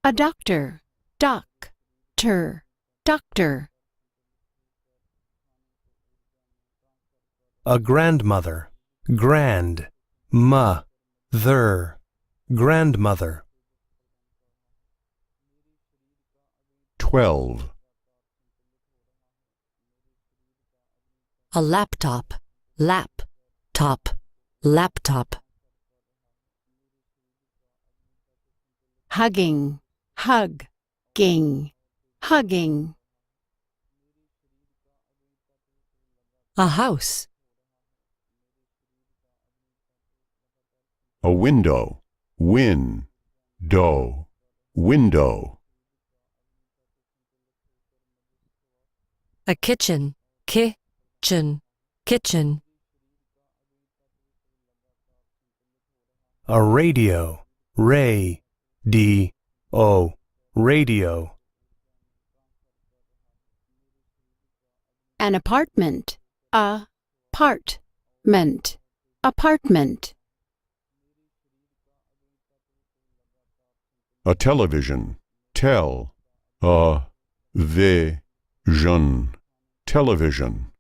A doctor, doctor, doctor. A grandmother, grand-ma-ther, grandmother. 12. A laptop, lap-top, laptop. Hugging, hug-ging, hugging. A house, A window, win-dow, window. a kitchen, kitchen, kitchen. A radio, ray-d-o, radio. An apartment, a-part-ment, apartment. A television, tel-a-vi-sion, television.